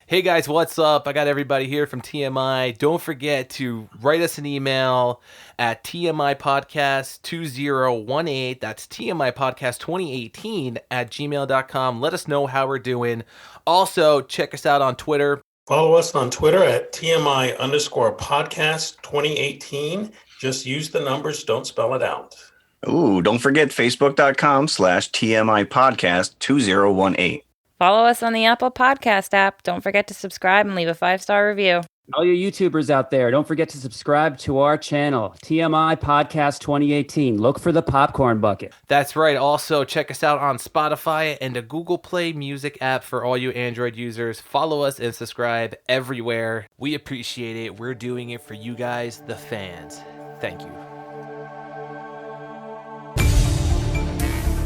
Hey guys, what's up? I got everybody here from TMI. Don't forget to write us an email at tmipodcast2018. That's tmipodcast2018 @gmail.com. Let us know how we're doing. Also, check us out on Twitter. Follow us on Twitter at TMI_podcast 2018. Just use the numbers, don't spell it out. Ooh, don't forget Facebook.com/TMI podcast 2018. Follow us on the Apple Podcast app. Don't forget to subscribe and leave a 5-star review. All you YouTubers out there, don't forget to subscribe to our channel, TMI Podcast 2018. Look for the popcorn bucket. That's right. Also, check us out on Spotify and a Google Play Music app for all you Android users. Follow us and subscribe everywhere. We appreciate it. We're doing it for you guys, the fans. Thank you.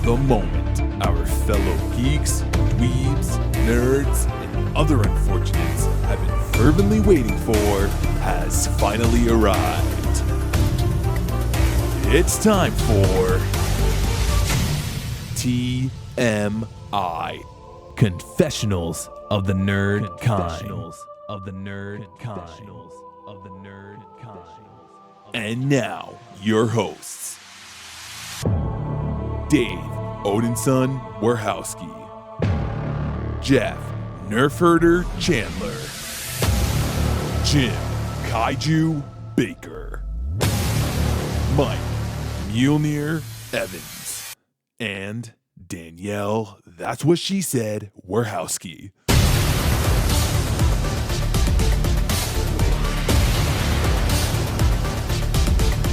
The moment our fellow geeks, dweebs, nerds, and other unfortunates have been fervently waiting for has finally arrived. It's time for TMI, Confessionals of the Nerd Kind. And now, your hosts, Dave Odinson Warhowski, Jeff Nerfherder Chandler, Jim Kaiju Baker, Mike Mjolnir Evans, and Danielle, that's what she said, Warhowski.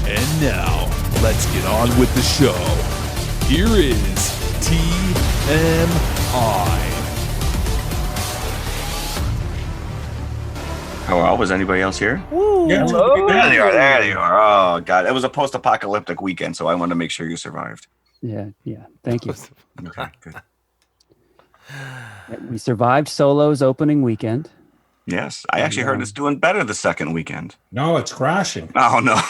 And now, let's get on with the show. Here is TMI. Hello, was anybody else here? Yeah, There they are. There they are. Oh, God. It was a post-apocalyptic weekend, so I wanted to make sure you survived. Yeah. Thank you. Okay, good. We survived Solo's opening weekend. Yes, I actually heard it's doing better the second weekend. No, it's crashing. Oh, no.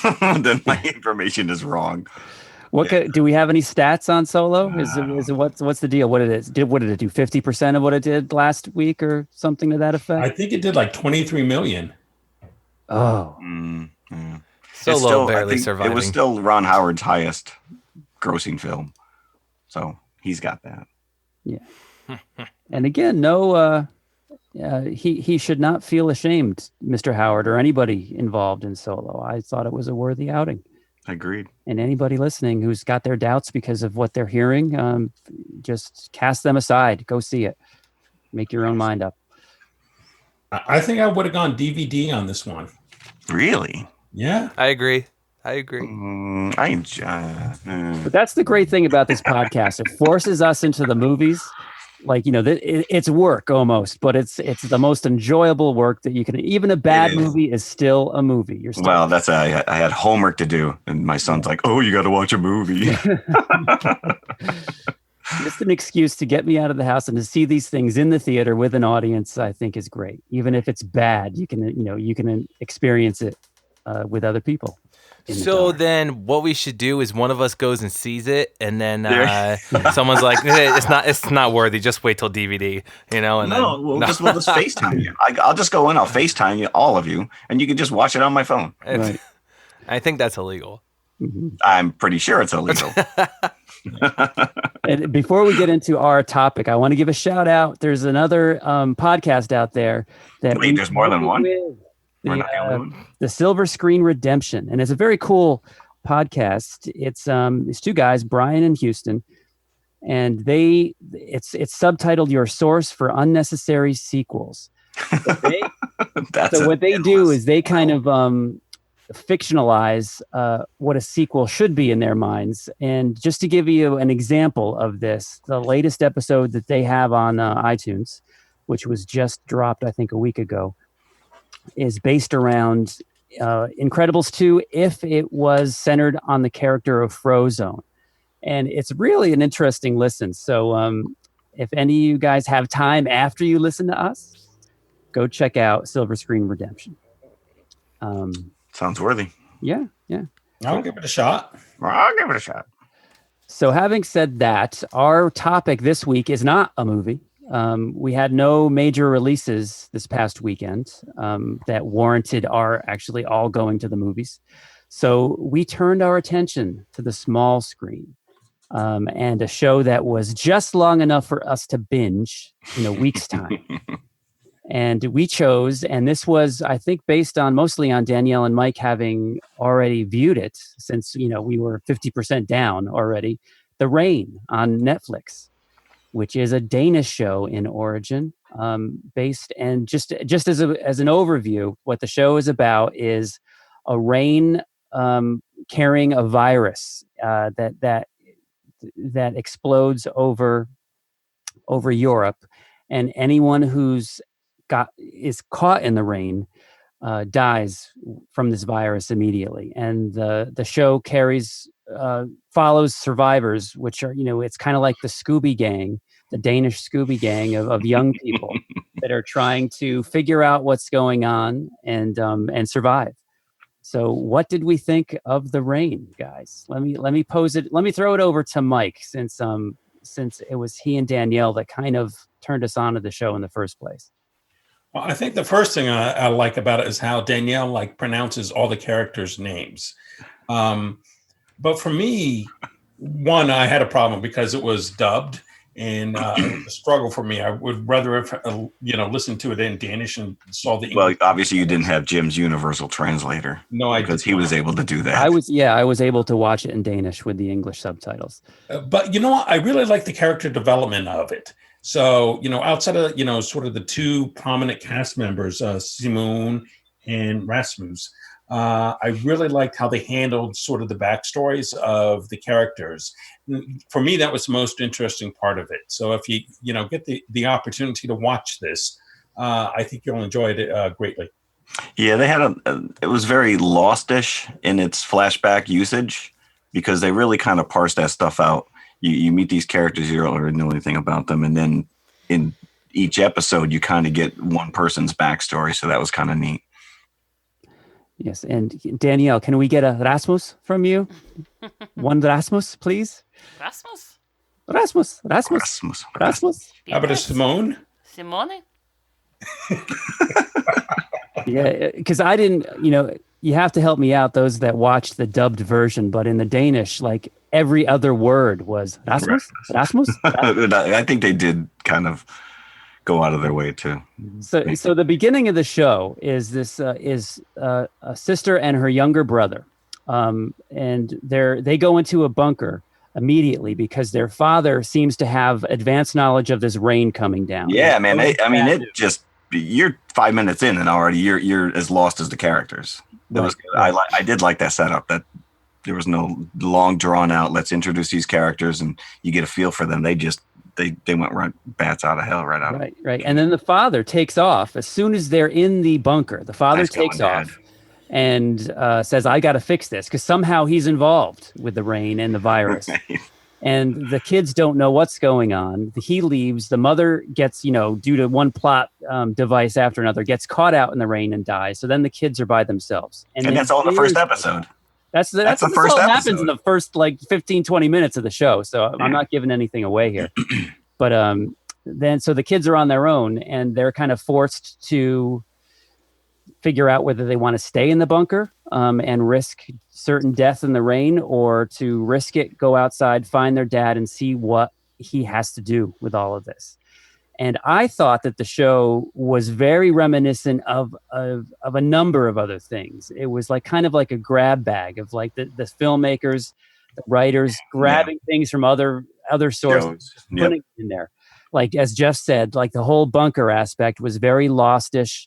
Then my information is wrong. Do we have any stats on Solo? Is it what's the deal? What did it do? 50% of what it did last week or something to that effect? I think it did like 23 million. Oh, Solo barely surviving. It was still Ron Howard's highest grossing film, so he's got that. Yeah. And again, he should not feel ashamed, Mr. Howard, or anybody involved in Solo. I thought it was a worthy outing. Agreed. And anybody listening who's got their doubts because of what they're hearing, just cast them aside. Go see it. Make your own mind up. I think I would have gone DVD on this one. Really? Yeah. I agree. But that's the great thing about this podcast. It forces us into the movies. Like, it's work almost, but it's the most enjoyable work that you can. Even a bad movie is still a movie. I had homework to do, and my son's like, "Oh, you got to watch a movie." Just an excuse to get me out of the house and to see these things in the theater with an audience, I think is great. Even if it's bad, you can experience it with other people. So then what we should do is one of us goes and sees it, and then someone's like, it's not worthy. Just wait till DVD, and we'll just FaceTime you. I'll just go in, I'll FaceTime you, all of you, and you can just watch it on my phone. Right. I think that's illegal. Mm-hmm. I'm pretty sure it's illegal. And before we get into our topic, I want to give a shout out. There's another podcast out there that there's more than one? The Silver Screen Redemption, and it's a very cool podcast. It's two guys, Brian and Houston, and it's subtitled "Your Source for Unnecessary Sequels." So what they do is they kind of fictionalize what a sequel should be in their minds. And just to give you an example of this, the latest episode that they have on iTunes, which was just dropped, I think, a week ago, is based around Incredibles 2 if it was centered on the character of Frozone. And it's really an interesting listen. So if any of you guys have time after you listen to us, go check out Silver Screen Redemption. Sounds worthy. Yeah. I'll give it a shot. So having said that, our topic this week is not a movie. we had no major releases this past weekend that warranted our actually all going to the movies. So we turned our attention to the small screen and a show that was just long enough for us to binge in a week's time. And we chose, and this was, I think, based on mostly on Danielle and Mike having already viewed it, since we were 50% down already. The Rain on Netflix, which is a Danish show in origin, based, and just as an overview, what the show is about is a rain carrying a virus that explodes over Europe, and anyone who's is caught in the rain dies from this virus immediately. And the show follows survivors, which are, it's kind of like the Scooby gang, the Danish Scooby gang of young people that are trying to figure out what's going on and survive. So what did we think of The Rain, guys? Let me pose it. Let me throw it over to Mike, since it was he and Danielle that kind of turned us on to the show in the first place. Well, I think the first thing I like about it is how Danielle pronounces all the characters' names. But for me, one, I had a problem because it was dubbed, and it was a struggle for me. I would rather have listened to it in Danish and saw the English. Well, obviously you didn't have Jim's universal translator. No, because he was able to do that. I was able to watch it in Danish with the English subtitles. But you know what? I really like the character development of it. So, outside of, sort of the two prominent cast members, Simone and Rasmus, I really liked how they handled sort of the backstories of the characters. For me, that was the most interesting part of it. So if you, get the opportunity to watch this, I think you'll enjoy it greatly. Yeah, they had it was very Lost-ish in its flashback usage, because they really kind of parsed that stuff out. You meet these characters, you don't really know anything about them, and then in each episode you kind of get one person's backstory, so that was kind of neat. Yes, and Danielle, can we get a Rasmus from you? One Rasmus, please. Rasmus. How about a Simone? Simone. Yeah, because I didn't, you have to help me out, those that watched the dubbed version, but in the Danish, every other word was Rasmus. I think they did kind of go out of their way too. So the beginning of the show is this a sister and her younger brother, and they go into a bunker immediately because their father seems to have advanced knowledge of this rain coming down. Yeah, man. You're 5 minutes in and already you're as lost as the characters. I did like that setup, that there was no long drawn out, let's introduce these characters and you get a feel for them. They went right bats out of hell right out. Right. And then the father takes off as soon as they're in the bunker. The father takes off and says, I got to fix this, because somehow he's involved with the rain and the virus. Right. And the kids don't know what's going on. He leaves. The mother gets, due to one plot device after another, gets caught out in the rain and dies. So then the kids are by themselves. And that's all in the first episode. That's the first episode. Happens in the first 15, 20 minutes of the show. So I'm not giving anything away here. But so the kids are on their own, and they're kind of forced to figure out whether they want to stay in the bunker and risk certain death in the rain, or to risk it, go outside, find their dad, and see what he has to do with all of this. And I thought that the show was very reminiscent of a number of other things. It was kind of like a grab bag of the filmmakers, the writers grabbing things from other sources, putting it in there. As Jeff said, the whole bunker aspect was very Lost-ish.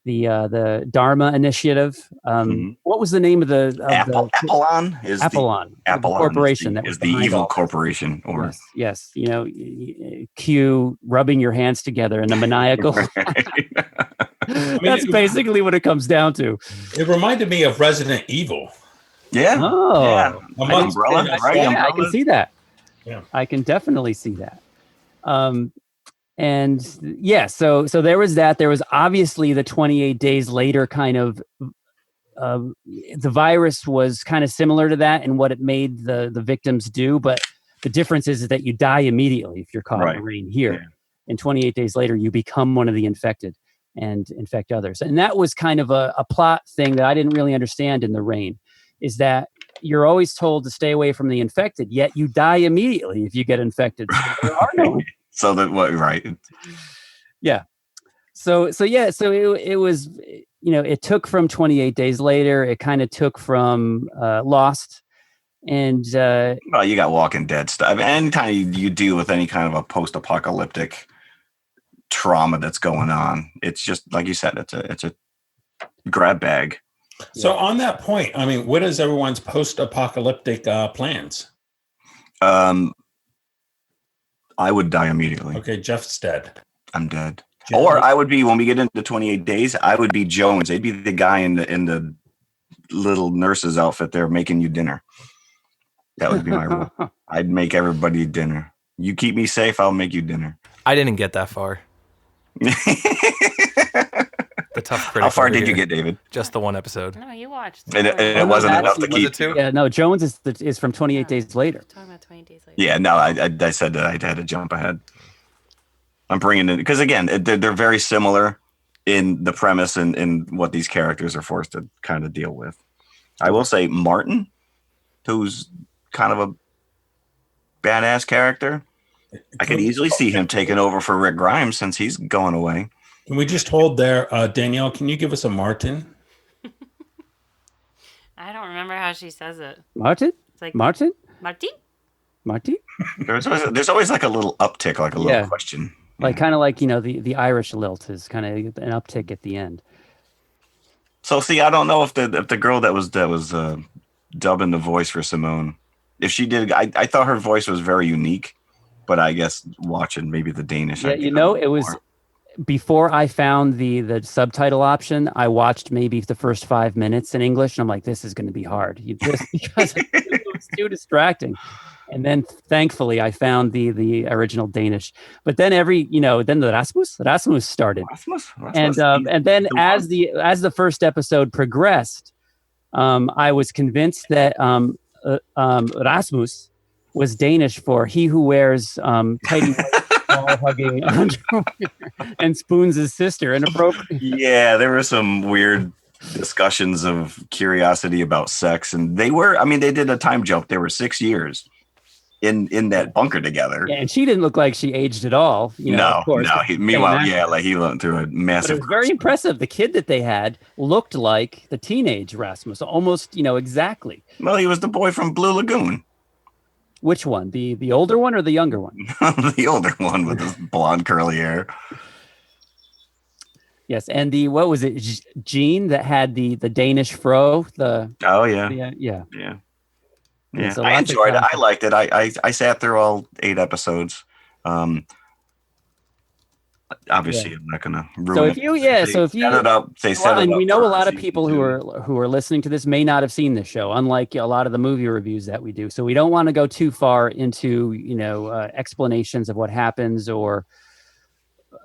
The Dharma Initiative. What was the name of Apollon is Apollon corporation is the evil corporation. Or yes, Q rubbing your hands together in a maniacal. That's basically what it comes down to. It reminded me of Resident Evil. Yeah. Oh, yeah. Umbrella, right? Yeah, I can see that. Yeah, I can definitely see that. And so there was that. There was obviously the 28 days later kind of, the virus was kind of similar to that and what it made the victims do. But the difference is that you die immediately if you're caught in the rain here. and 28 days later, you become one of the infected and infect others. And that was kind of a plot thing that I didn't really understand in The Reign, is that you're always told to stay away from the infected, yet you die immediately if you get infected. So there are no. So that what right? Yeah. So it was, it took from 28 days later. It kind of took from Lost, and Well, you got Walking Dead stuff. I mean, anytime you deal with any kind of a post-apocalyptic trauma that's going on, it's just like you said, it's a grab bag. So on that point, I mean, what is everyone's post-apocalyptic plans? I would die immediately. Okay, Jeff's dead. I'm dead. Jeff, Or I would be, when we get into 28 days, I would be Jones. They'd be the guy in the little nurse's outfit there making you dinner. That would be my role. I'd make everybody dinner. You keep me safe, I'll make you dinner. I didn't get that far. The tough critic. How far over did you here. get, David? Just the one episode. No, you watched. And it wasn't enough to Was keep. it two? yeah, no, Jones is from 28 days later. Talking about 20 days later. Yeah, no, I said that I had to jump ahead. I'm bringing it because again, they're very similar in the premise and in what these characters are forced to kind of deal with. I will say Martin, who's kind of a badass character, I could easily see him taking over for Rick Grimes since he's going away. Can we just hold there? Danielle, can you give us a Martin? I don't remember how she says it. Martin? It's like Martin? Martin? Martin? There's always like a little uptick, like a little Yeah. question. Like kind of like, the Irish lilt is kind of an uptick at the end. So see, I don't know if the girl that was dubbing the voice for Simone, if she did, I thought her voice was very unique, but I guess watching maybe the Danish. Yeah, I'd get it was more. before I found the subtitle option. I watched maybe the first 5 minutes in English, and I'm like, this is going to be hard. Because it was too distracting. And then thankfully I found the original Danish. But then then the Rasmus started. Rasmus? And then as the first episode progressed, I was convinced that Rasmus was Danish for he who wears tidy white ball-hugging underwear and spoons his sister inappropriately. Yeah, there were some weird discussions of curiosity about sex, and they did a time jump. They were 6 years in that bunker together. Yeah, and she didn't look like she aged at all. Of course. Meanwhile, he went through a But massive. it was very impressive. The kid that they had looked like the teenage Rasmus, almost, exactly. Well, he was the boy from Blue Lagoon. Which one? The older one or the younger one? The older one with his blonde curly hair. Yes, and what was it? Jean that had the Danish fro. Oh yeah. Yeah. Yeah, So I lots of enjoyed it. I content. liked it. I sat through all 8 episodes. Obviously, I'm not gonna ruin So it. if you set it up, they set it and up. we know for a lot of season people 2. who are listening to this may not have seen this show, unlike a lot of the movie reviews that we do. So we don't want to go too far into explanations of what happens or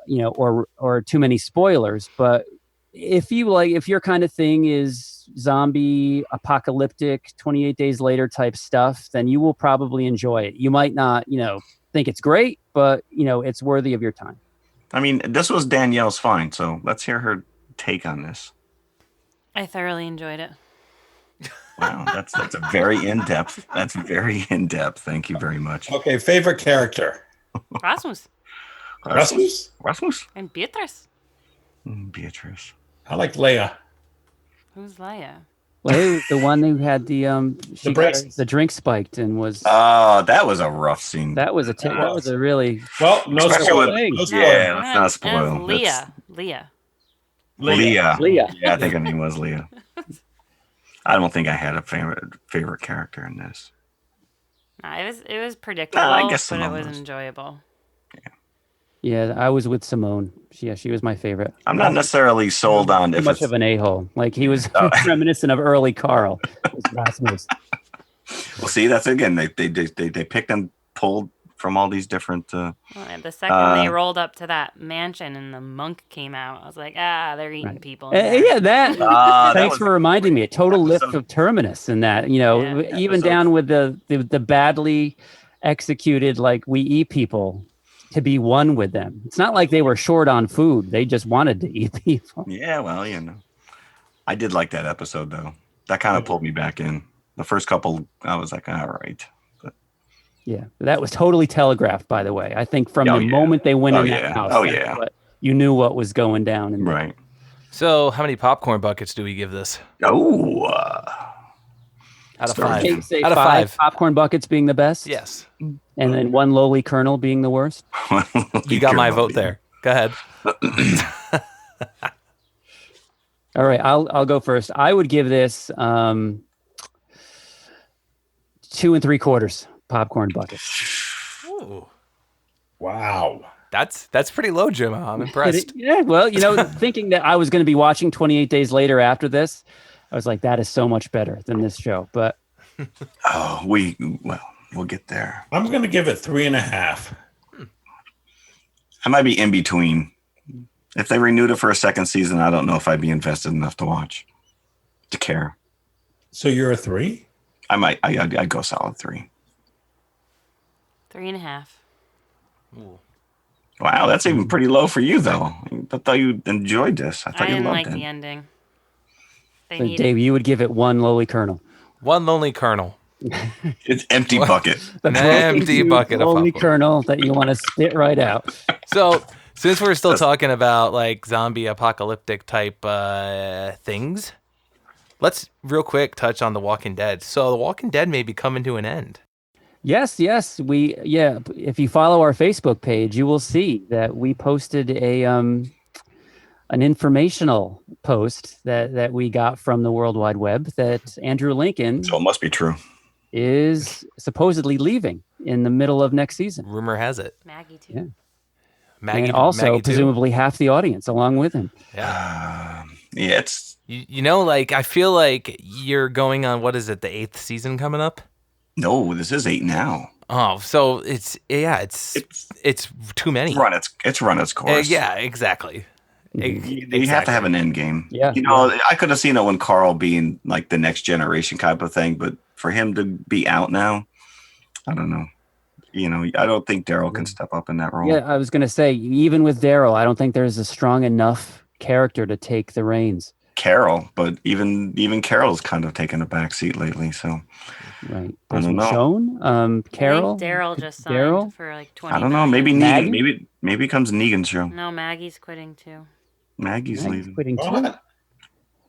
too many spoilers. But if your kind of thing is zombie apocalyptic 28 days later type stuff, then you will probably enjoy it. You might not think it's great, but it's worthy of your time. I mean, this was Danielle's find, so let's hear her take on this. I thoroughly enjoyed it. Wow, that's a very in-depth. That's very in-depth. Thank you very much. Okay, favorite character? Rasmus Rasmus? Rasmus? and Beatrice. Beatrice. I like Leia. Who's Leia? Well, the one who had the braces. the drink spiked and was Oh, that was a rough scene. that was a really Well, no Especially spoiler. with- No spoiler. Yeah, let's not spoil. And Leah. Leah. Leah. Yeah, I think her name was Leah. I don't think I had a favorite character in this. No, it was predictable, I guess but it Simone was was. enjoyable. Yeah, I was with Simone. She was my favorite. I'm not necessarily sold on Too if much it's of an a-hole. Like he was Oh. reminiscent of early Carl. Was Rasmus. Well, see, that's again they picked and pulled from all these different. Well, and the second they rolled up to that mansion and the monk came out, I was like, they're eating Right. people. in there. Yeah, that. that Thanks was for reminding me. A total lift episode. of Terminus in that. Yeah. Even Episode. down with the badly executed, like we eat people to be one with them. It's not like they were short on food. They just wanted to eat people. Yeah, well, I did like that episode though. That kind of pulled me back in. The first couple, I was like, all right. But Yeah, that was totally telegraphed, by the way. I think from the moment they went in that house, you knew what was going down. Right. So, how many popcorn buckets do we give this? Oh, out of 5. Say Out of 5. Popcorn buckets being the best. Yes. And then one lowly kernel being the worst. You got my vote there. Go ahead. All right, I'll go first. I would give this 2 3/4 popcorn buckets. Ooh. Wow. That's pretty low, Jim. I'm impressed. Yeah, well, thinking that I was going to be watching 28 Days Later after this, I was like, that is so much better than this show. But we'll get there. I'm going to give it 3.5. I might be in between. If they renewed it for a second season, I don't know if I'd be invested enough to watch, to care. So you're a 3? I'd go solid 3. 3.5. Ooh. Wow, that's even pretty low for you, though. I thought you enjoyed this. I thought you didn't loved like it. the ending. So Dave, you would give it 1 lowly kernel. 1 lonely kernel. It's empty bucket. An empty bucket of lowly popcorn. kernel that you want to spit right out. So, since we're still talking about like zombie apocalyptic type things, let's real quick touch on The Walking Dead. So, The Walking Dead may be coming to an end. Yes. If you follow our Facebook page, you will see that we posted an informational post that we got from the World Wide Web that Andrew Lincoln So it must be true. is supposedly leaving in the middle of next season. Rumor has it. Maggie too. Yeah. Maggie, And also Maggie too. presumably half the audience along with him. Yeah. It's I feel like you're going on, what is it, the 8th season coming up? no. This is 8 now. Oh, so it's too many. It's run its course. Yeah, exactly. You have to have an end game. Yeah. I could have seen it when Carl being like the next generation type of thing, but for him to be out now, I don't know. I don't think Daryl can step up in that role. Yeah, I was going to say, even with Daryl, I don't think there's a strong enough character to take the reins. Carol, but even Carol's kind of taken a back seat lately. So Right. I don't know. Michonne, Carol. Daryl just signed Daryl? for like 20. I don't know. Maybe Maggie? Negan. Maybe it becomes Negan's show. No, Maggie's quitting too. Maggie's leaving. Quitting too. What?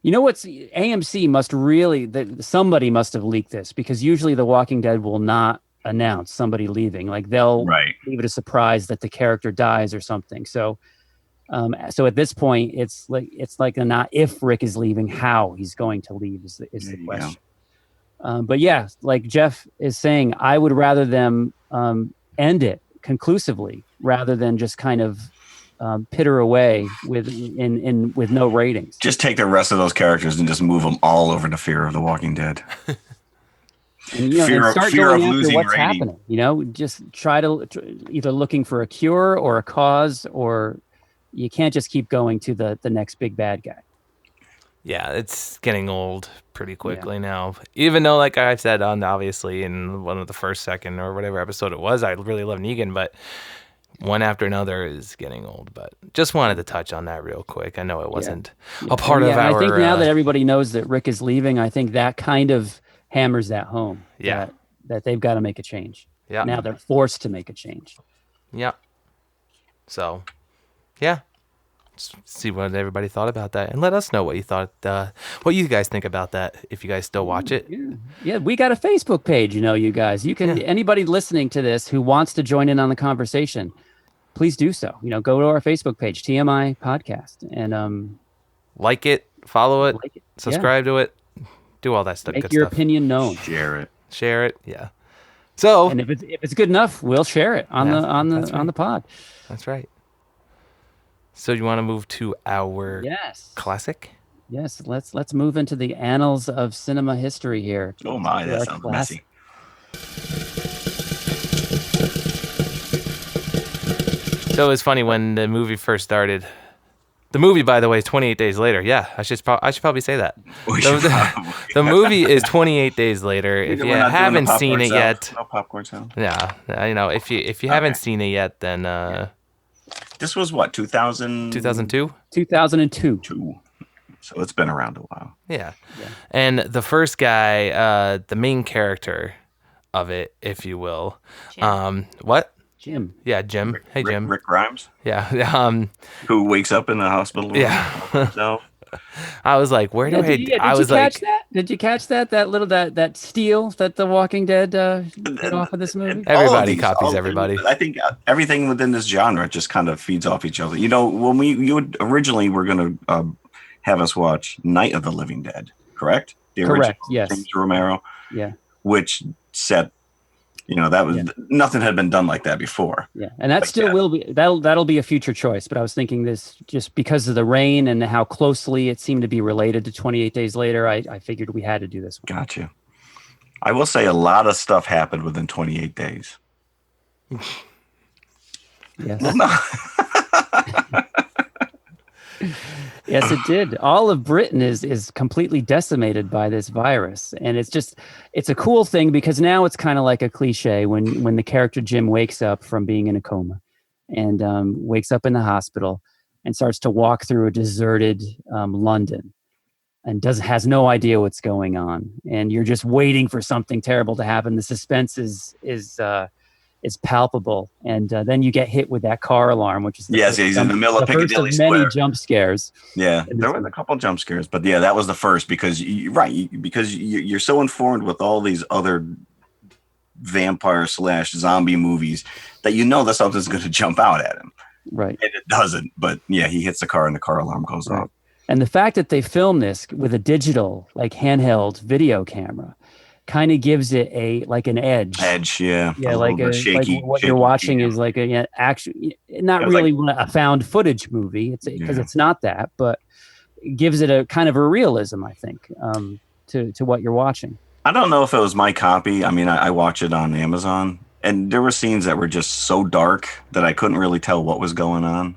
You know what's AMC must really somebody must have leaked this, because usually The Walking Dead will not announce somebody leaving. Like they'll Right. leave it a surprise that the character dies or something. So at this point, it's like not if Rick is leaving, how he's going to leave is the There you question. But yeah, like Jeff is saying, I would rather them end it conclusively rather than just kind of pitter away with no ratings. Just take the rest of those characters and just move them all over to Fear of the Walking Dead. And, Fear of start going after losing what's rating. happening. Just try to either looking for a cure or a cause, or you can't just keep going to the next big bad guy. Yeah, it's getting old pretty quickly now. Even though, like I've said obviously in one of the first, second, or whatever episode it was, I really love Negan, but one after another is getting old. But just wanted to touch on that real quick. I know it wasn't a part of our... I think now that everybody knows that Rick is leaving, I think that kind of hammers that home. Yeah. That they've got to make a change. Yeah. Now they're forced to make a change. Yeah. So, yeah. Just see what everybody thought about that, and let us know what you thought, what you guys think about that. If you guys still watch it, Yeah, we got a Facebook page. You guys, you can anybody listening to this who wants to join in on the conversation, please do so. Go to our Facebook page, TMI Podcast, and like it, follow it, like it. subscribe to it, do all that stuff. Make good your stuff. opinion known. Share it. Yeah. So, And if it's good enough, we'll share it on That's the pod. that's right. So you want to move to our Yes. classic? Yes, let's move into the annals of cinema history here. Oh my, To that our sounds classic. messy. So it was funny when the movie first started. The movie, by the way, is 28 Days Later. Yeah, I should probably say that. The movie is 28 Days later. If you haven't seen it yet, no popcorn sound. Yeah, if you haven't seen it yet, then this was what 2000? 2002. 2002. So it's been around a while. Yeah. And the first guy, the main character of it, if you will, what? Jim. Yeah, Jim. Hey, Jim. Rick Grimes. Yeah. Who wakes up in the hospital room. Yeah. I was like, where do Did you catch that? Did you catch that? That steal that The Walking Dead did off of this movie? Everybody copies everybody. I think everything within this genre just kind of feeds off each other. You know, when you originally were going to have us watch Night of the Living Dead, correct? Correct. Yes. James Romero. Yeah. Which set. That was nothing had been done like that before. Yeah, and that still will be that'll be a future choice. But I was thinking this just because of the rain and how closely it seemed to be related to 28 Days Later. I figured we had to do this one. Gotcha. I will say a lot of stuff happened within 28 days. Yes. Well, no. Yes, it did. All of Britain is completely decimated by this virus. And it's a cool thing because now it's kind of like a cliche when the character Jim wakes up from being in a coma and wakes up in the hospital and starts to walk through a deserted London and has no idea what's going on. And you're just waiting for something terrible to happen. The suspense is palpable, and then you get hit with that car alarm, which is he's in the middle of Piccadilly Square. Many jump scares. Yeah, there were a couple of jump scares, but that was the first because you're so informed with all these other vampire / zombie movies that that something's going to jump out at him. Right, and it doesn't. But he hits the car and the car alarm goes off. And the fact that they filmed this with a digital, handheld video camera, kind of gives it an edge. Yeah, like what you're watching is like not really a found footage movie. Because it's not that, but it gives it a kind of a realism, I think, to what you're watching. I don't know if it was my copy. I mean, I watched it on Amazon, and there were scenes that were just so dark that I couldn't really tell what was going on.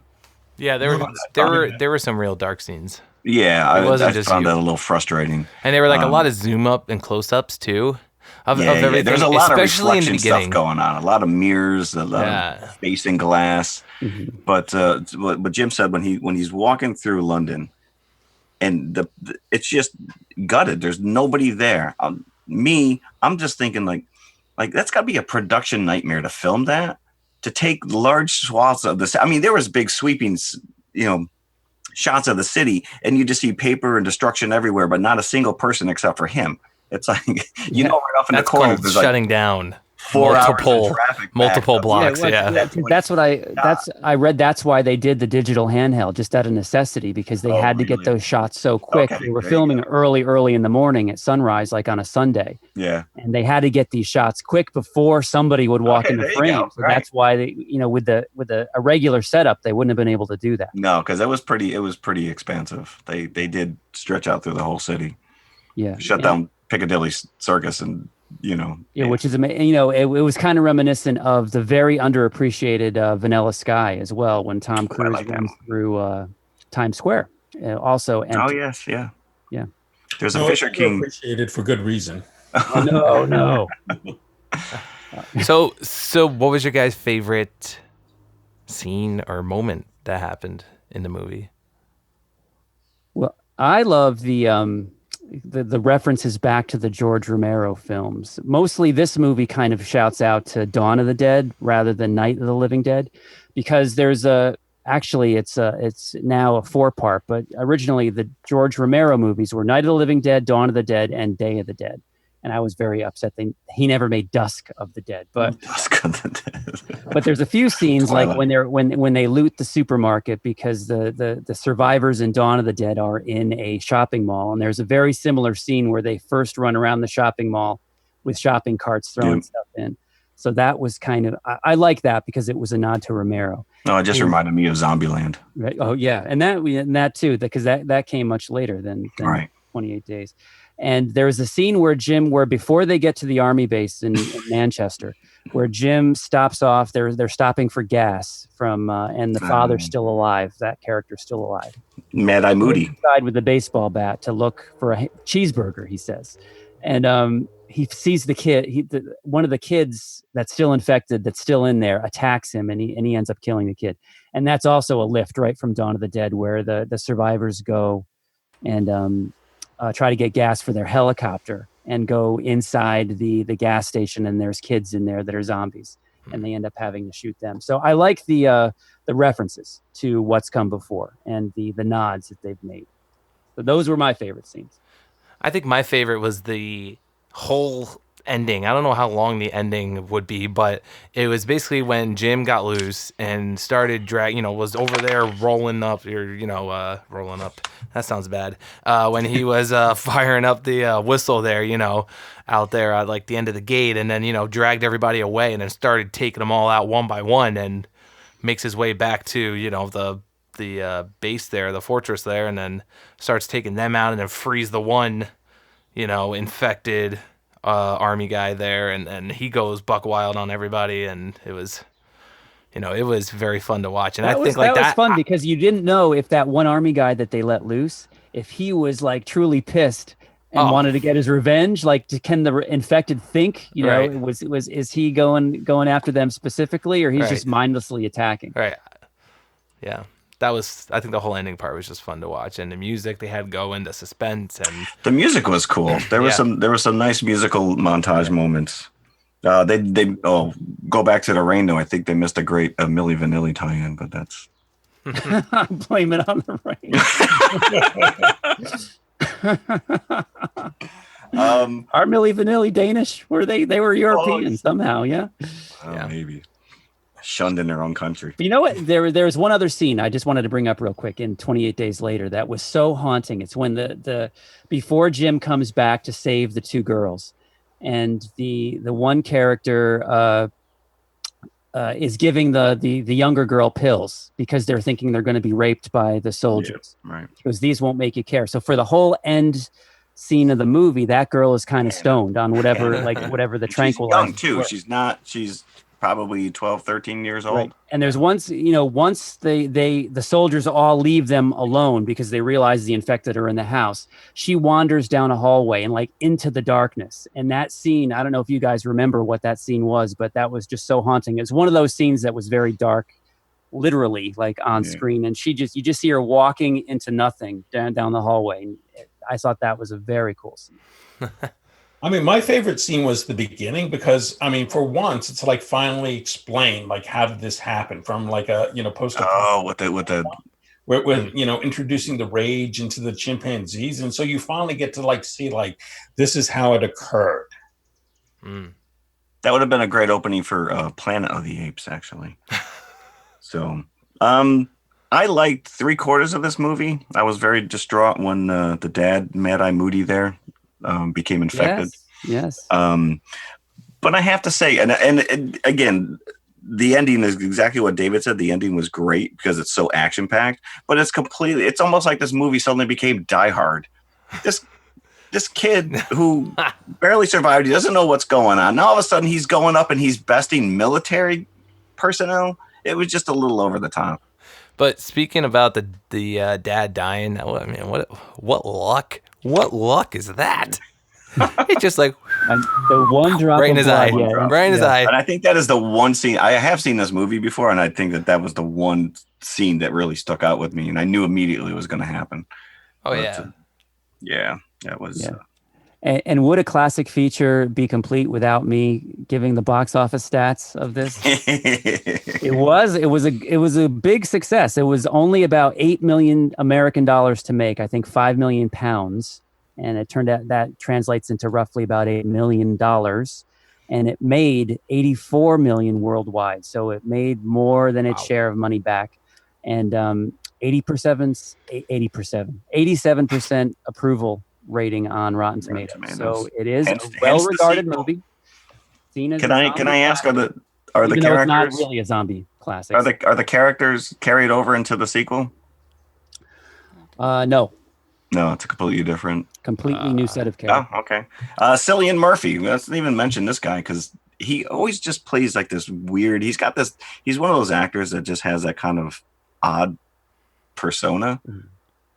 Yeah, there were some real dark scenes. Yeah, I found that a little frustrating. And there were a lot of zoom up and close ups too. Of everything. There's a lot especially of reflection in the beginning. stuff going on. A lot of mirrors, a lot of facing glass. Mm-hmm. But what Jim said when he's walking through London, and it's just gutted. There's nobody there. I'm just thinking like that's got to be a production nightmare to film that. To take large swaths of this. I mean, there was big sweeping, shots of the city, and you just see paper and destruction everywhere, but not a single person except for him. It's like right off in the corner. There's shutting down 4 hours of traffic multiple blocks. That's what I read. That's why they did the digital handheld, just out of necessity, because they had to get those shots so quick. They were filming early in the morning at sunrise, like on a Sunday. Yeah, and they had to get these shots quick before somebody would walk in the frame. So that's why they, with a regular setup, they wouldn't have been able to do that. No, because it was pretty expansive. They did stretch out through the whole city. Yeah, shut down Piccadilly Circus and. Which is amazing. It was kind of reminiscent of the very underappreciated Vanilla Sky as well, when Tom Cruise runs through Times Square. Also, yeah. There's a Fisher King appreciated for good reason. No. So what was your guys' favorite scene or moment that happened in the movie? Well, I love the references back to the George Romero films. Mostly this movie kind of shouts out to Dawn of the Dead rather than Night of the Living Dead, because there's it's now a 4-part, but originally the George Romero movies were Night of the Living Dead, Dawn of the Dead, and Day of the Dead. And I was very upset he never made Dusk of the Dead. But Dusk of the Dead. But there's a few scenes like when they loot the supermarket, because the survivors in Dawn of the Dead are in a shopping mall, and there's a very similar scene where they first run around the shopping mall with shopping carts throwing stuff in. So that was kind of, I like that because it was a nod to Romero. No, it just reminded me of Zombieland. Right? Oh yeah, and that too, because that came much later than 28 Days. And there's a scene where before they get to the army base in Manchester, where Jim stops off. They're stopping for gas and the father's still alive. That character's still alive. Mad Eye Moody Inside with the baseball bat to look for a cheeseburger, he says, and he sees the kid. One of the kids that's still infected, that's still in there, attacks him, and he ends up killing the kid. And that's also a lift right from Dawn of the Dead, where the survivors go and try to get gas for their helicopter and go inside the gas station, and there's kids in there that are zombies, and they end up having to shoot them. So I like the references to what's come before and the nods that they've made. So those were my favorite scenes. I think my favorite was the whole ending. I don't know how long the ending would be, but it was basically when Jim got loose and started was over there rolling up. That sounds bad. When he was firing up the whistle there, out there at like the end of the gate, and then dragged everybody away, and then started taking them all out one by one, and makes his way back to the base there, the fortress there, and then starts taking them out, and then frees the one infected army guy there, and he goes buck wild on everybody, and it was very fun to watch. And I think that was fun because you didn't know if that one army guy that they let loose, if he was like truly pissed and wanted to get his revenge. Like, can the infected think, Right. is he going after them specifically, or he's just mindlessly attacking? Right. Yeah. I think the whole ending part was just fun to watch, and the music they had going, the suspense, and the music was cool. There was some nice musical montage moments. They go back to the rain though. I think they missed a great Milli Vanilli tie-in, but that's blame it on the rain. Are Milli Vanilli Danish? Were they were European somehow? Yeah. Maybe shunned in their own country. But you know what? There's one other scene I just wanted to bring up real quick in 28 Days Later that was so haunting. It's when the before Jim comes back to save the two girls, and the one character is giving the younger girl pills because they're thinking they're going to be raped by the soldiers. Yeah, right. Because these won't make you care. So for the whole end scene of the movie, that girl is kind of stoned on whatever the tranquilizer. She's young too. She's probably 12, 13 years old. Right. And there's once the soldiers all leave them alone because they realize the infected are in the house, she wanders down a hallway and like into the darkness. And that scene, I don't know if you guys remember what that scene was, but that was just so haunting. It's one of those scenes that was very dark, literally like on screen. And you just see her walking into nothing down the hallway. And I thought that was a very cool scene. I mean, my favorite scene was the beginning because, I mean, for once, it's like finally explained, like, how did this happen from like a, post. Oh, with introducing the rage into the chimpanzees. And so you finally get to like see like, this is how it occurred. That would have been a great opening for Planet of the Apes, actually. So, I liked 3/4 of this movie. I was very distraught when the dad, Mad Eye Moody there, became infected. Yes. But I have to say, and again, the ending is exactly what David said. The ending was great because it's so action packed, but it's almost like this movie suddenly became Die Hard. This kid who barely survived, he doesn't know what's going on. Now all of a sudden he's going up and he's besting military personnel. It was just a little over the top. But speaking about the dad dying, I mean, what luck? What luck is that? It's just like the one drop right in his eye, right in his eye. And I think that is the one scene. I have seen this movie before, and I think that was the one scene that really stuck out with me, and I knew immediately it was going to happen. Oh, yeah, that was. Yeah. And would a classic feature be complete without me giving the box office stats of this? It was a big success. It was only about $8 million American dollars to make. I think 5 million pounds, and it turned out that translates into roughly about $8 million. And it made 84 million worldwide. So it made more than its share of money back, and 87% approval rating on Rotten Tomatoes. So it is a well-regarded movie. Can I ask, are the characters? It's not really a zombie classic. Are the characters carried over into the sequel? No. No, it's a completely different. Completely new set of characters. Oh, okay. Cillian Murphy. Let's not even mention this guy because he always just plays like this weird. He's one of those actors that just has that kind of odd persona.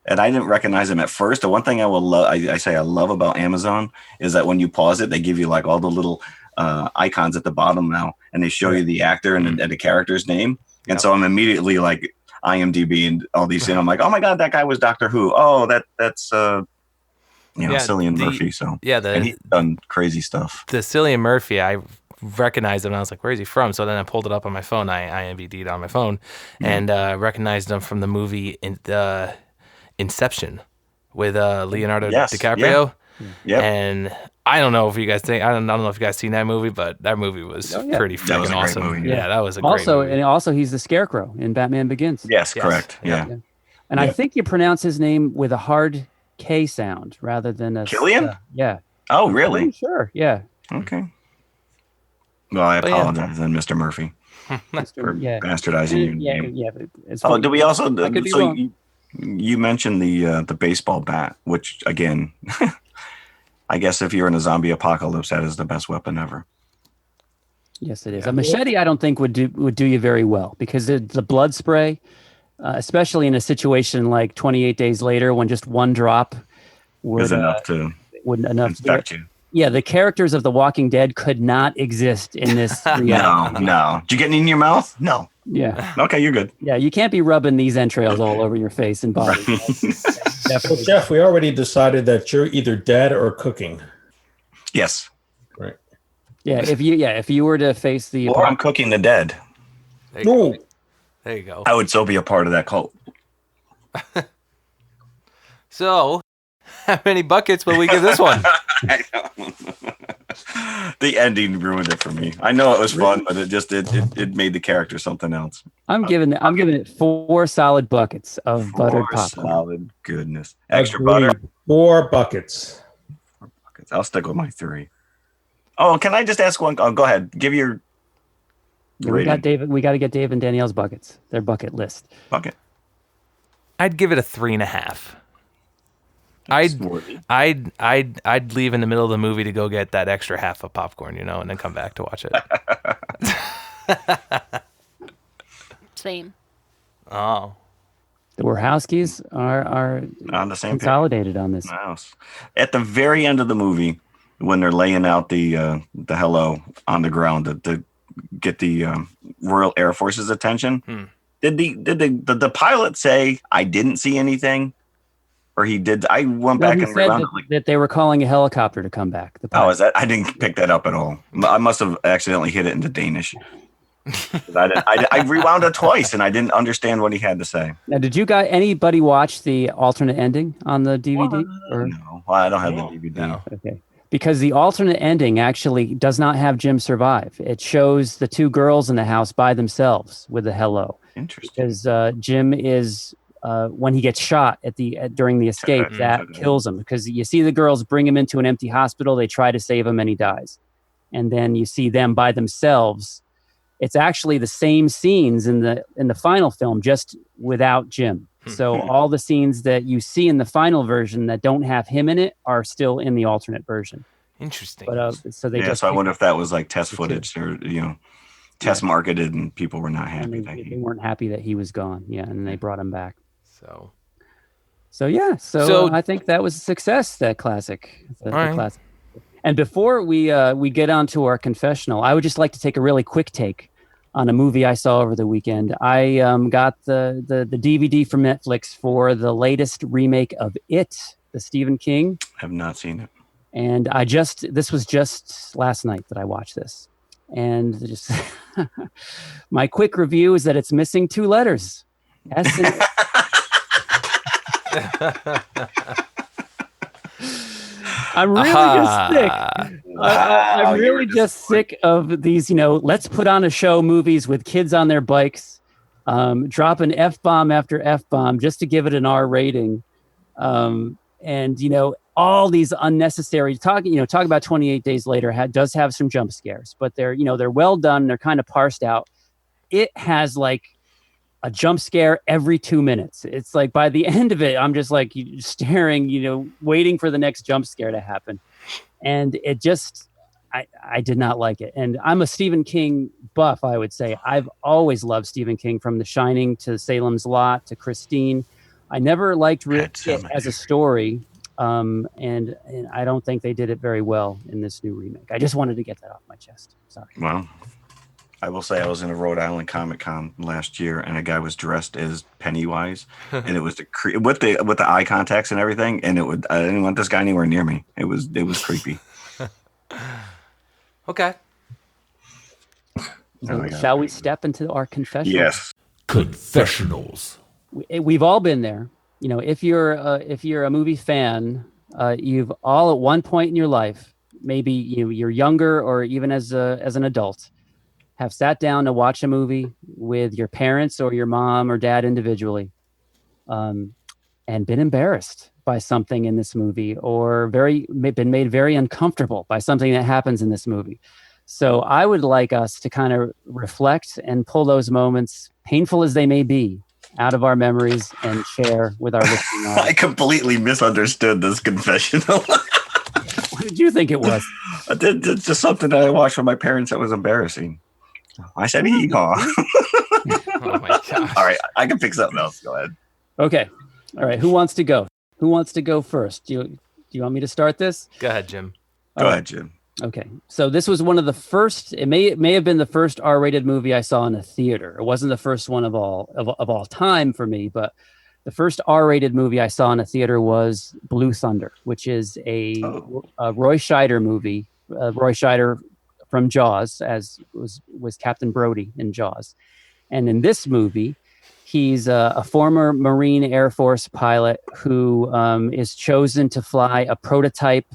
And I didn't recognize him at first. The one thing I will love, I love about Amazon is that when you pause it, they give you like all the little icons at the bottom now, and they show you the actor and the character's name. And so I'm immediately like IMDb and all these, and I'm like, oh my god, that guy was Doctor Who. Oh, that's Cillian Murphy. So and he's done crazy stuff. The Cillian Murphy, I recognized him and I was like, where's he from? So then I pulled it up on my phone. I IMDb'd on my phone and recognized him from the movie Inception with Leonardo DiCaprio. Yeah. And I don't know if you guys think, I don't know if you guys seen that movie, but that movie was pretty freaking awesome. Movie, yeah, that was a great movie. And also he's the Scarecrow in Batman Begins. Yes, correct. Yeah. And I think you pronounce his name with a hard K sound rather than a Killian? Yeah. Oh, really? Sure. Yeah. Okay. Well, I apologize then, Mr. Murphy, for bastardizing your name. Yeah. Do we also? I could be wrong. You mentioned the baseball bat, which again, I guess if you're in a zombie apocalypse, that is the best weapon ever. Yes, it is. A machete, I don't think would do you very well because the blood spray, especially in a situation like 28 Days Later, when just one drop is enough to infect you. Yeah, the characters of The Walking Dead could not exist in this reality. No. Did you get any in your mouth? No. Yeah. Okay, you're good. Yeah, you can't be rubbing these entrails all over your face and body. Well, Jeff, we already decided that you're either dead or cooking. Yes. Right. Yeah, if you were to face the or I'm cooking the dead. No. There you go. I would still be a part of that cult. So, how many buckets will we give this one? The ending ruined it for me. I know it was fun, but it made the character something else. I'm giving it 4 solid buckets of buttered popcorn. Solid goodness. Extra butter. 4 buckets. 4 buckets. I'll stick with my 3. Oh, can I just ask one? Oh, go ahead. Give your rating. We got to get Dave and Danielle's buckets. Their bucket list. Bucket. I'd give it a 3.5. I'd leave in the middle of the movie to go get that extra half of popcorn, and then come back to watch it. Same. Oh. The Warhowskis are on the same consolidated on this. House. At the very end of the movie, when they're laying out the hello on the ground to get the Royal Air Force's attention, did the pilot say, "I didn't see anything"? Or he did. I went back and rewound that they were calling a helicopter to come back. Is that? I didn't pick that up at all. I must have accidentally hit it into Danish. I rewound it twice and I didn't understand what he had to say. Now, did anybody watch the alternate ending on the DVD? No, I don't have the DVD. No. Okay. Because the alternate ending actually does not have Jim survive. It shows the 2 girls in the house by themselves with the hello. Interesting. Because Jim is... when he gets shot during the escape, that kills him because you see the girls bring him into an empty hospital. They try to save him and he dies. And then you see them by themselves. It's actually the same scenes in the final film, just without Jim. So all the scenes that you see in the final version that don't have him in it are still in the alternate version. Interesting. But so I wonder if that was like test footage or test marketed and people were not happy. They weren't happy that he was gone. Yeah, and they brought him back. So I think that was a success. That classic, the right. classic. And before we get on to our confessional, I would just like to take a really quick take on a movie I saw over the weekend. I got the DVD from Netflix for the latest remake of It, the Stephen King. I have not seen it. And this was just last night that I watched this, and just my quick review is that it's missing 2 letters. S and I'm really just sick. I'm really just sick of these, let's put on a show movies with kids on their bikes, dropping F-bomb after F-bomb just to give it an R rating. And, all these unnecessary talk about 28 Days Later does have some jump scares, but they're well done. They're kind of parsed out. It has like a jump scare every 2 minutes. It's like by the end of it, I'm just like staring, waiting for the next jump scare to happen. And it just, I did not like it. And I'm a Stephen King buff, I would say. I've always loved Stephen King, from The Shining to Salem's Lot to Christine. I never liked it as a story. And I don't think they did it very well in this new remake. I just wanted to get that off my chest. Sorry. Well, I will say I was in a Rhode Island Comic Con last year, and a guy was dressed as Pennywise, and it was with the eye contacts and everything. And I didn't want this guy anywhere near me. It was creepy. Okay. Shall we step into our confessionals? Yes. Confessionals. We've all been there. If you're a movie fan, you've all at one point in your life, maybe you're younger or even as an adult, have sat down to watch a movie with your parents or your mom or dad individually, and been embarrassed by something in this movie, or been made very uncomfortable by something that happens in this movie. So I would like us to kind of reflect and pull those moments, painful as they may be, out of our memories and share with our listening audience. I completely misunderstood this confessional. What did you think it was? It's just something that I watched with my parents that was embarrassing. I said Hee-Haw. Oh my gosh. All right, I can pick something else. Go ahead. Okay. All right. Who wants to go? Who wants to go first? Do you want me to start this? Go ahead, Jim. Go ahead, Jim. Okay. So this was one of the first, it may have been the first R-rated movie I saw in a theater. It wasn't the first one of all time for me, but the first R-rated movie I saw in a theater was Blue Thunder, which is a Roy Scheider movie. Roy Scheider from Jaws, as was Captain Brody in Jaws. And in this movie, he's a former Marine Air Force pilot who is chosen to fly a prototype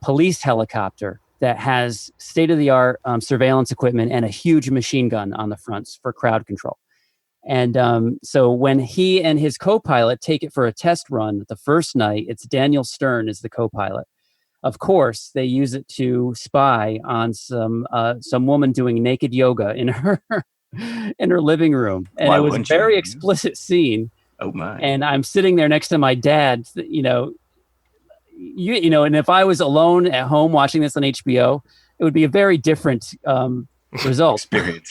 police helicopter that has state-of-the-art surveillance equipment and a huge machine gun on the fronts for crowd control. And so when he and his co-pilot take it for a test run the first night, it's Daniel Stern is the co-pilot. Of course, they use it to spy on some woman doing naked yoga in her living room, and it was a very explicit scene. Oh my! And I'm sitting there next to my dad, and if I was alone at home watching this on HBO, it would be a very different result. Experience.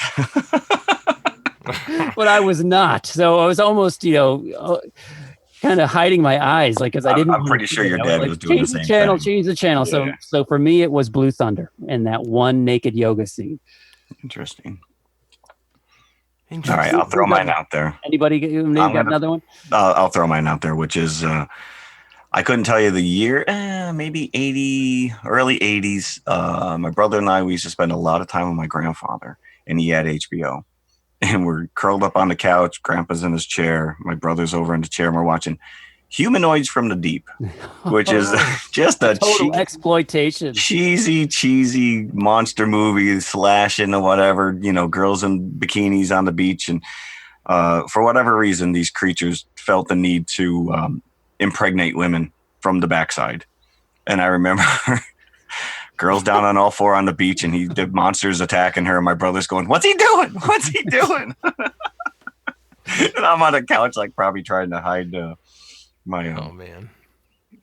But I was not, so I was almost, kind of hiding my eyes, like, because I didn't. I'm pretty sure your dad was doing the same thing. Change the channel. Yeah. So for me, it was Blue Thunder and that one naked yoga scene. Interesting. All right, I'll throw mine out there. Anybody got another one? I'll throw mine out there, which is I couldn't tell you the year, maybe early 80s. My brother and I, we used to spend a lot of time with my grandfather, and he had HBO. And we're curled up on the couch. Grandpa's in his chair. My brother's over in the chair, and we're watching Humanoids from the Deep, which is just a total exploitation. Cheesy monster movie, slashing or whatever, girls in bikinis on the beach. And for whatever reason, these creatures felt the need to impregnate women from the backside. And I remember girls down on all four on the beach, and the monster's attacking her, and my brother's going, "What's he doing? What's he doing?" And I'm on the couch, like, probably trying to hide my Oh man.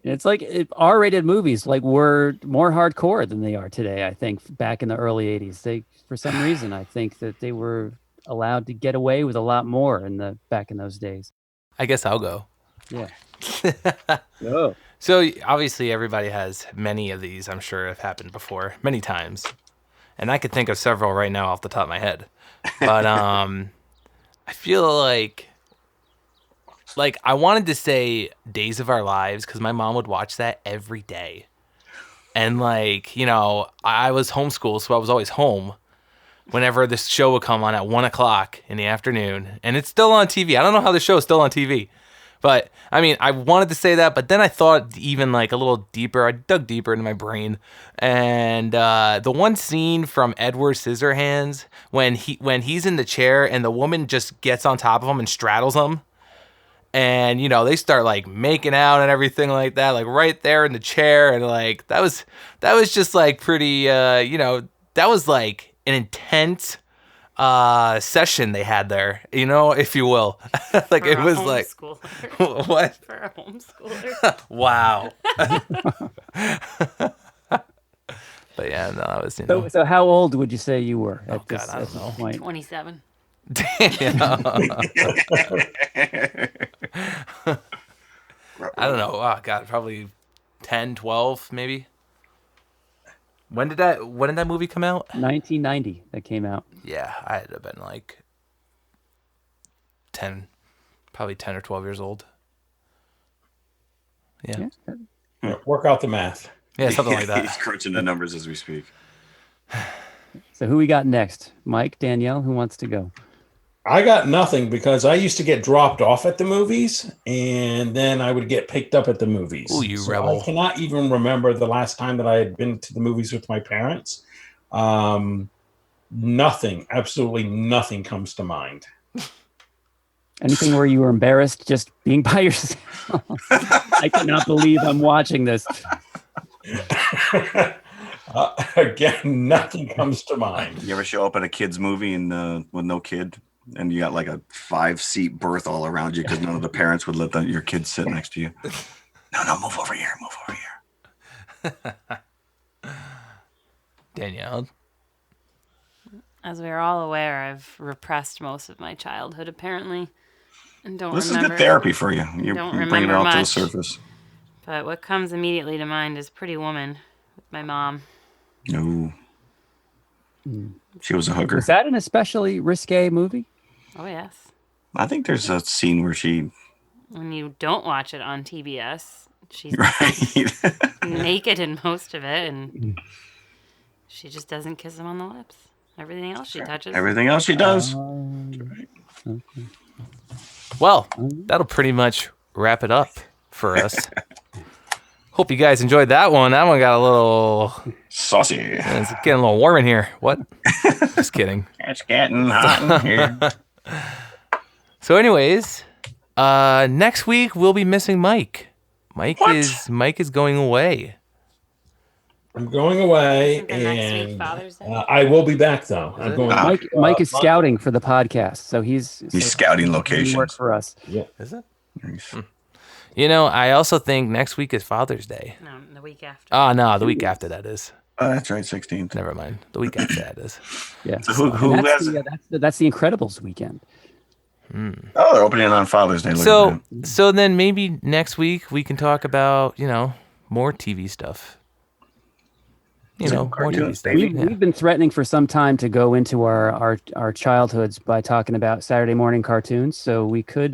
It's like R-rated movies were more hardcore than they are today. I think back in the early 80s, for some reason, I think that they were allowed to get away with a lot more back in those days. I guess I'll go. Yeah. Oh. So obviously everybody has many of these, I'm sure, have happened before many times. And I could think of several right now off the top of my head. But I feel like I wanted to say Days of Our Lives because my mom would watch that every day. And I was homeschooled, so I was always home whenever this show would come on at 1:00 in the afternoon. And it's still on TV. I don't know how the show is still on TV. But, I wanted to say that, but then I thought even a little deeper. I dug deeper into my brain. And the one scene from Edward Scissorhands when he's in the chair and the woman just gets on top of him and straddles him. And, they start, making out and everything like that, right there in the chair. And, that was just, pretty, that was, an intense session they had there, if you will. Like For it a was like homeschooler. what? For a homeschooler. Wow. But yeah, no, I was, So how old would you say you were at God, I don't this know. point? 27. I don't know. Oh God, probably 10, 12 maybe. When did that movie come out? 1990 that came out. Yeah, I had to have been like 10, probably 10 or 12 years old. Yeah. Work out the math. Yeah, something like He's that. crunching the numbers as we speak. So who we got next? Mike, Danielle, who wants to go? I got nothing because I used to get dropped off at the movies and then I would get picked up at the movies. Ooh, you So rebel. I cannot even remember the last time that I had been to the movies with my parents. Nothing, absolutely nothing comes to mind. Anything where you were embarrassed just being by yourself? I cannot believe I'm watching this. Again, nothing comes to mind. You ever show up at a kid's movie and with no kid, and you got like a 5-seat berth all around you because none of the parents would let your kids sit next to you? No, move over here, Danielle. As we are all aware, I've repressed most of my childhood, apparently. And don't This remember. is good therapy for you. You're Don't bringing it remember all to the much. surface. But what comes immediately to mind is Pretty Woman with my mom. No. She was a hooker. Was that an especially risque movie? Oh, yes. I think there's a scene where she... When you don't watch it on TBS, she's Right. naked in most of it, and she just doesn't kiss him on the lips. Everything else she touches. Everything else she does. Well, that'll pretty much wrap it up for us. Hope you guys enjoyed that one. That one got a little... Saucy. It's getting a little warm in here. What? Just kidding. It's getting hot in here. So anyways, next week we'll be missing Mike. Mike is going away. I'm going away, Isn't the next week and Father's Day? I will be back though. I'm going. Mike is scouting for the podcast, so he's scouting he locations. works for us. Is it? Nice. I also think next week is Father's Day. No, the week after. Oh, no, the week after that is. Oh, that's right, 16th. Never mind. The week after that is. Yeah. So who And has? that's the Incredibles weekend. Oh, they're opening on Father's Day. Look at that. So then maybe next week we can talk about, more TV stuff. More TV stuff. We've been threatening for some time to go into our childhoods by talking about Saturday morning cartoons. So we could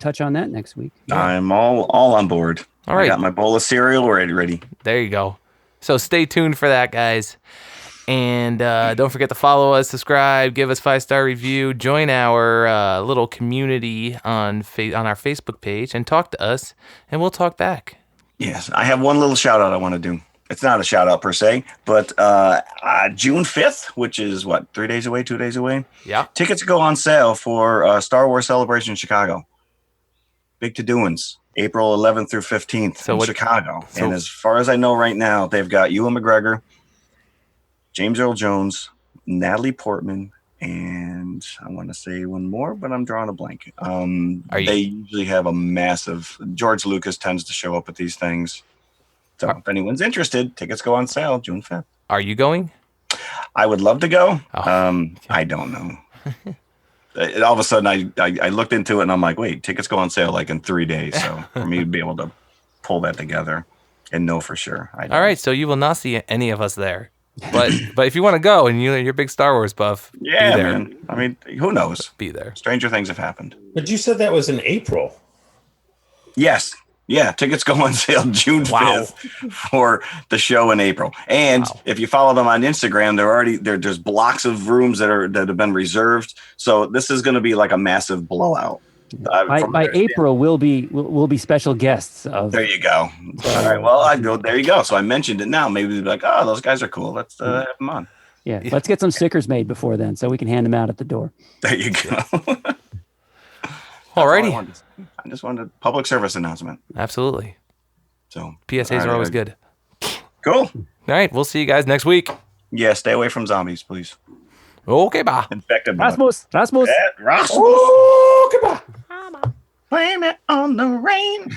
touch on that next week. I'm all on board. All right. I got my bowl of cereal ready. There you go. So stay tuned for that, guys. And don't forget to follow us, subscribe, give us 5-star review, join our little community on our Facebook page, and talk to us, and we'll talk back. Yes, I have one little shout out I want to do. It's not a shout out per se, but June 5th, which is 2 days away. Yeah. Tickets go on sale for Star Wars Celebration Chicago. Big to-doings. April 11th through 15th in Chicago. And as far as I know right now, they've got Ewan McGregor, James Earl Jones, Natalie Portman, and I want to say one more, but I'm drawing a blank. They usually have a massive... George Lucas tends to show up at these things. So if anyone's interested, tickets go on sale June 5th. Are you going? I would love to go. Oh. I don't know. All of a sudden, I looked into it and I'm like, wait, tickets go on sale like in 3 days. So for me to be able to pull that together and know for sure. All right, so you will not see any of us there. But if you want to go and you're a big Star Wars buff, be there. Man. I mean, who knows? Be there. Stranger things have happened. But you said that was in April. Yes. Yeah, tickets go on sale June 5th for the show in April. And if you follow them on Instagram, there's blocks of rooms that have been reserved. So this is going to be like a massive blowout. By April, we'll be special guests of. There you go. All right. Well, there you go. So I mentioned it now. Maybe they'll be like, oh, those guys are cool. Let's have them on. Yeah, let's get some stickers made before then, so we can hand them out at the door. There you go. Alrighty. I just wanted a public service announcement. Absolutely. So PSAs are always good. Cool. All right, we'll see you guys next week. Yeah, stay away from zombies, please. Okay, bye. Infected by Rasmus. Rasmus. Oh, goodbye. Blame it on the rain.